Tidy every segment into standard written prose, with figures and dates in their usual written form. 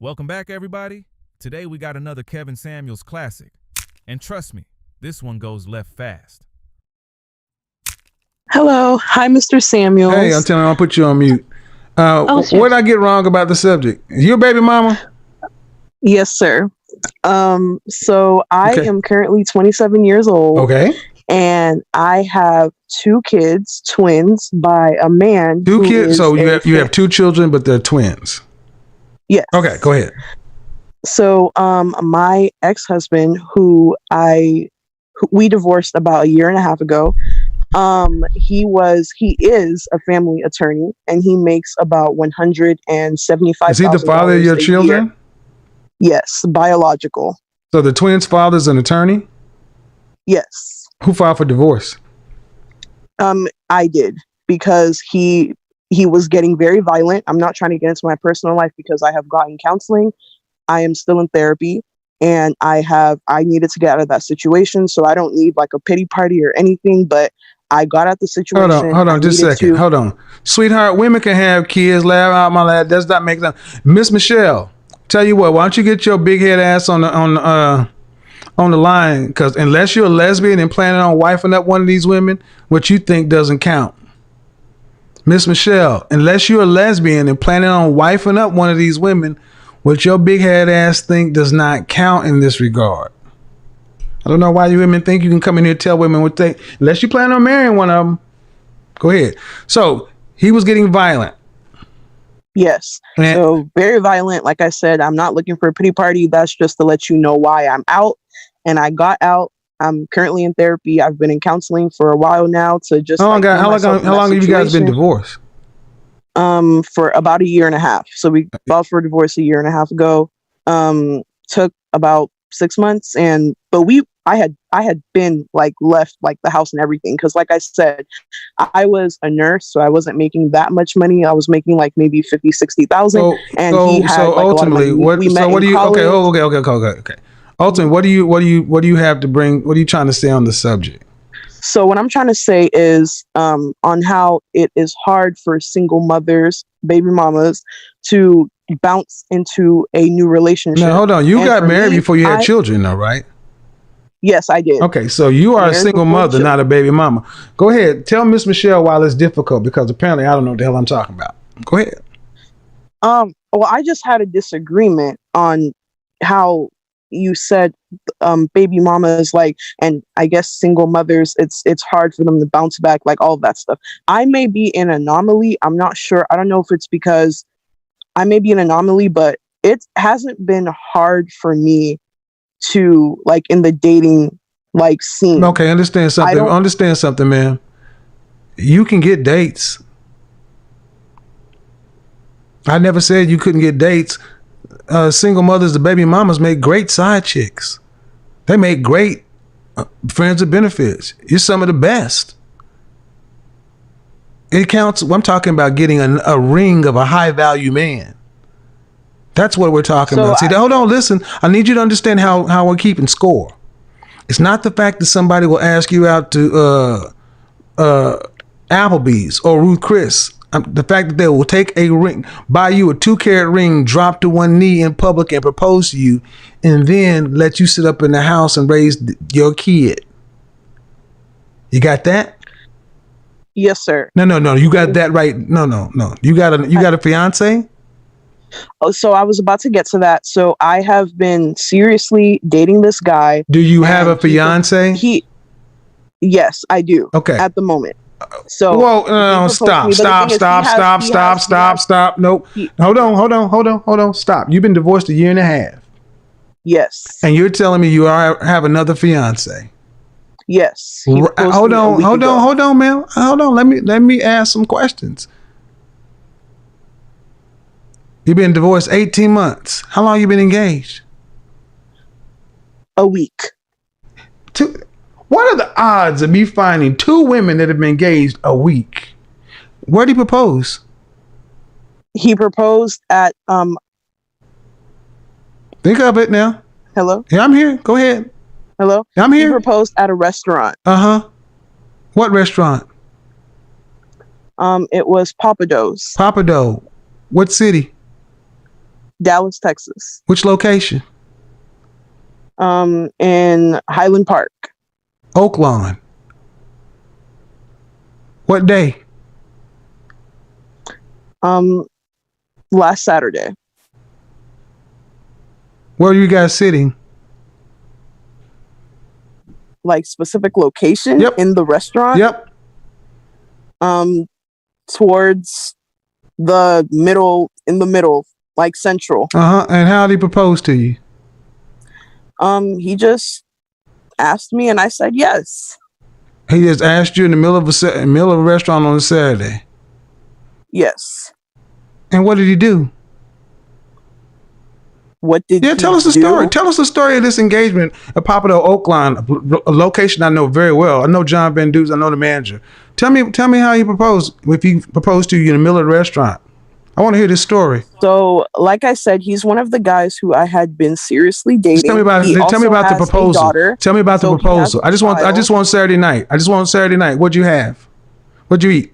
Welcome back, everybody. Today we got another Kevin Samuels classic. And trust me, this one goes left fast. Hello. Hi, Mr. Samuels. Hey, I'm telling you, I'll put you on mute. What did I get wrong about the subject? You a baby mama? Yes, sir. So I am currently 27 years old. Okay. And I have two kids, twins, by a man. Two kids? So you have two children, but they're twins. Yes. Okay, go ahead. So my ex-husband, who we divorced about a year and a half ago, he is a family attorney, and he makes about $175,000. Is he the father of your children? Yes, biological. So the twins' father's an attorney? Yes. Who filed for divorce? I did, because he was getting very violent. I'm not trying to get into my personal life because I have gotten counseling. I am still in therapy, and I needed to get out of that situation. So I don't need like a pity party or anything, but I got out the situation. Hold on, just a second. Hold on. Sweetheart, women can have kids, laugh out my lad. Does not make sense. Miss Michelle, tell you what, why don't you get your big head ass on the line, because unless you're a lesbian and planning on wifing up one of these women, what you think doesn't count. Miss Michelle, unless you're a lesbian and planning on wifing up one of these women, what your big head ass think does not count in this regard. I don't know why you women think you can come in here and tell women what they, unless you plan on marrying one of them. Go ahead. So he was getting violent. Yes. So very violent. Like I said, I'm not looking for a pity party. That's just to let you know why I'm out. And I got out. I'm currently in therapy. I've been in counseling for a while now to just. How long have you guys been divorced? For about a year and a half. So we filed for divorce a year and a half ago. Took about 6 months, I had been like left like the house and everything, because like I said, I was a nurse, so I wasn't making that much money. I was making like maybe 50,000-60,000, and he had like ultimately, a lot of money. Okay. Ultimately, what do you have to bring? What are you trying to say on the subject? So what I'm trying to say is on how it is hard for single mothers, baby mamas, to bounce into a new relationship. Now, hold on. You got married before you had children, though, right? Yes, I did. Okay, so you are a single mother, not a baby mama. Go ahead. Tell Miss Michelle why it's difficult, because apparently I don't know what the hell I'm talking about. Go ahead. Well, I just had a disagreement on how you said baby mamas, like, and I guess single mothers, it's hard for them to bounce back, like all of that stuff. I may be an anomaly. I'm not sure. I don't know if it's because I may be an anomaly, but it hasn't been hard for me to, like, in the dating like scene. Okay, understand something, man. You can get dates. I never said you couldn't get dates. Single mothers, the baby mamas, make great side chicks. They make great friends with benefits. You're some of the best. It counts. I'm talking about getting a ring of a high value man. That's what we're talking about. See, hold on, listen. I need you to understand how we're keeping score. It's not the fact that somebody will ask you out to Applebee's or Ruth Chris. The fact that they will take a ring, buy you a 2-carat ring, drop to one knee in public and propose to you, and then let you sit up in the house and raise your kid. You got that? Yes, sir. No. You got that right. No. You got a fiance? Oh, so I was about to get to that. So I have been seriously dating this guy. Do you have a fiance? Yes, I do. Okay. At the moment. So whoa, stop. Nope. Hold on. Stop. You've been divorced a year and a half. Yes. And you're telling me you have another fiance? Yes. Hold on, man. Hold on. Let me ask some questions. You've been divorced 18 months. How long you been engaged? A week. What are the odds of me finding two women that have been engaged a week? Where did he propose? He proposed at Think of it now. Hello? Yeah, I'm here. Go ahead. Hello? I'm here. He proposed at a restaurant. Uh-huh. What restaurant? It was Pappadeaux's. Pappadeaux. What city? Dallas, Texas. Which location? In Highland Park. Oak Lawn. What day? Last Saturday. Where are you guys sitting? Like specific location? Yep. In the restaurant? Yep. Towards the middle, in the middle, like central. And how did he propose to you? He just asked me and I said yes. He just asked you in the middle of a restaurant on a Saturday. Yes. And what did he do? What did he tell us the do? story. Tell us the story of this engagement at Papado Oak Lawn, a location I know very well. I know John Ben Dukes. I know the manager. Tell me how he proposed. If he proposed to you in the middle of the restaurant, I want to hear this story. So, like I said, he's one of the guys who I had been seriously dating. Just tell me about the proposal. Tell me about the proposal. I just want Saturday night. What'd you have? What'd you eat?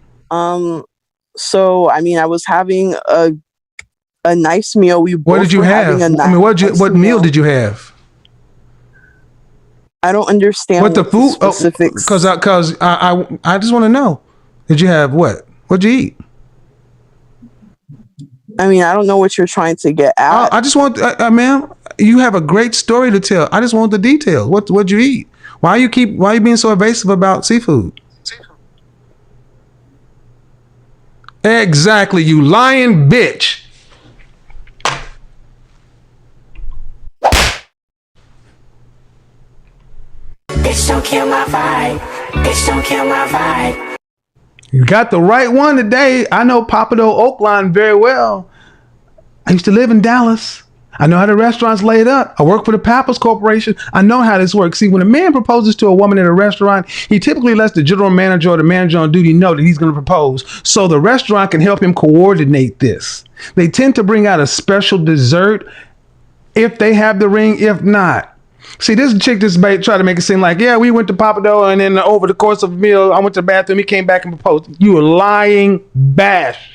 So I mean, I was having a nice meal. What did you have? What meal did you have? I don't understand what the food specifics. Because I just want to know. Did you have what? What'd you eat? I mean, I don't know what you're trying to get at. I just want, ma'am, you have a great story to tell. I just want the details. What'd you eat? Why are you being so evasive about seafood? Exactly, you lying bitch. Bitch, don't kill my vibe. Bitch, don't kill my vibe. You got the right one today. I know Papado Oak Lawn very well. I used to live in Dallas. I know how the restaurant's laid up. I work for the Pappas Corporation. I know how this works. See, when a man proposes to a woman at a restaurant, he typically lets the general manager or the manager on duty know that he's going to propose, so the restaurant can help him coordinate this. They tend to bring out a special dessert if they have the ring, if not. See, this chick just tried to make it seem like, yeah, we went to Papado, and then over the course of a meal, I went to the bathroom, he came back and proposed. You are lying bash.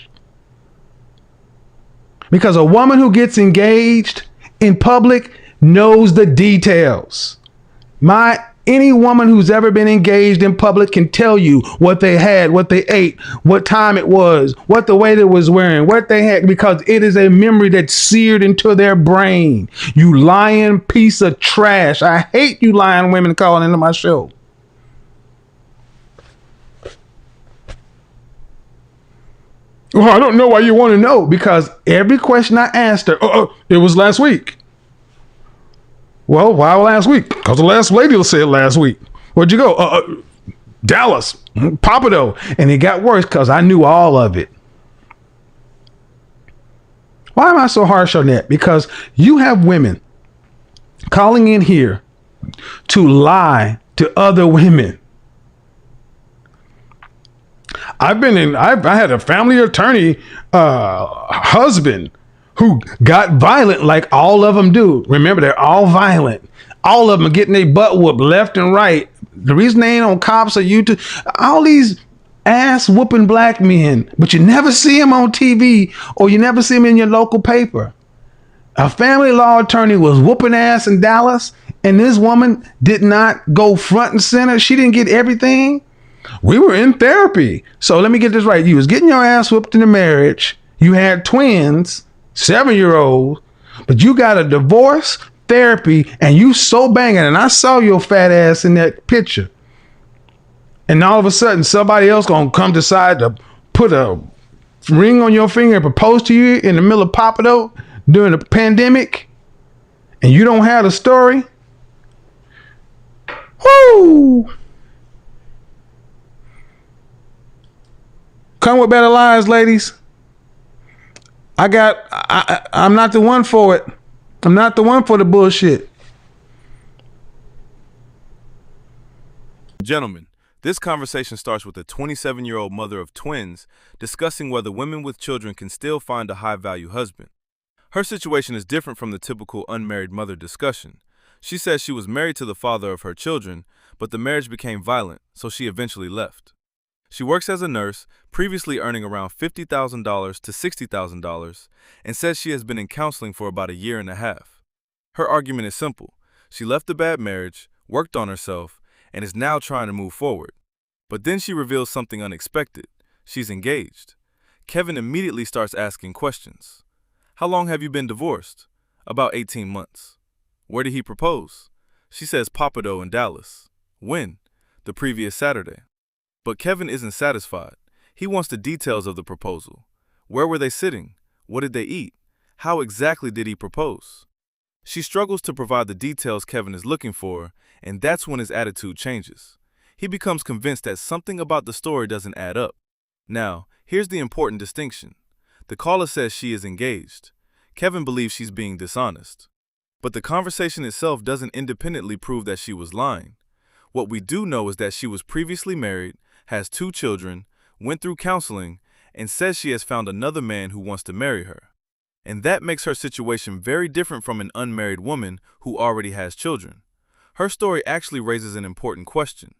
Because a woman who gets engaged in public knows the details. Any woman who's ever been engaged in public can tell you what they had, what they ate, what time it was, what the waiter was wearing, what they had, because it is a memory that's seared into their brain. You lying piece of trash. I hate you lying women calling into my show. Well, I don't know why you want to know, because every question I asked her, it was last week. Well, why last week? Because the last lady said last week. Where'd you go? Dallas, Papado. And it got worse because I knew all of it. Why am I so harsh on that? Because you have women calling in here to lie to other women. I had a family attorney husband who got violent like all of them do. Remember, they're all violent. All of them are getting their butt whooped left and right. The reason they ain't on cops or YouTube, all these ass whooping black men, but you never see them on TV or you never see them in your local paper. A family law attorney was whooping ass in Dallas, and this woman did not go front and center. She didn't get everything. We were in therapy. So let me get this right. You was getting your ass whooped in a marriage. You had twins, 7-year-olds, but you got a divorce, therapy, and you so banging. And I saw your fat ass in that picture. And all of a sudden, somebody else gonna come decide to put a ring on your finger and propose to you in the middle of Papado during the pandemic, and you don't have the story. Woo! Come with better lies, ladies. I'm not the one for it. I'm not the one for the bullshit. Gentlemen, this conversation starts with a 27-year-old mother of twins discussing whether women with children can still find a high-value husband. Her situation is different from the typical unmarried mother discussion. She says she was married to the father of her children, but the marriage became violent, so she eventually left. She works as a nurse, previously earning around $50,000 to $60,000, and says she has been in counseling for about a year and a half. Her argument is simple. She left a bad marriage, worked on herself, and is now trying to move forward. But then she reveals something unexpected. She's engaged. Kevin immediately starts asking questions. How long have you been divorced? About 18 months. Where did he propose? She says Papado in Dallas. When? The previous Saturday. But Kevin isn't satisfied. He wants the details of the proposal. Where were they sitting? What did they eat? How exactly did he propose? She struggles to provide the details Kevin is looking for, and that's when his attitude changes. He becomes convinced that something about the story doesn't add up. Now, here's the important distinction. The caller says she is engaged. Kevin believes she's being dishonest. But the conversation itself doesn't independently prove that she was lying. What we do know is that she was previously married, has 2 children, went through counseling, and says she has found another man who wants to marry her. And that makes her situation very different from an unmarried woman who already has children. Her story actually raises an important question.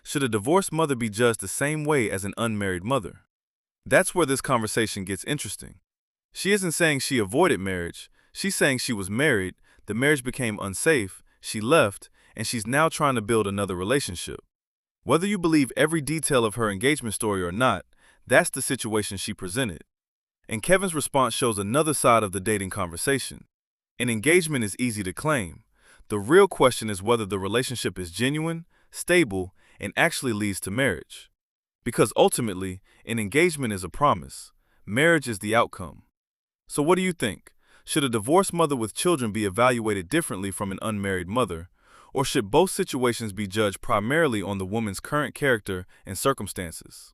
Should a divorced mother be judged the same way as an unmarried mother? That's where this conversation gets interesting. She isn't saying she avoided marriage. She's saying she was married, the marriage became unsafe, she left, and she's now trying to build another relationship. Whether you believe every detail of her engagement story or not, that's the situation she presented. And Kevin's response shows another side of the dating conversation. An engagement is easy to claim. The real question is whether the relationship is genuine, stable, and actually leads to marriage. Because ultimately, an engagement is a promise. Marriage is the outcome. So what do you think? Should a divorced mother with children be evaluated differently from an unmarried mother? Or should both situations be judged primarily on the woman's current character and circumstances?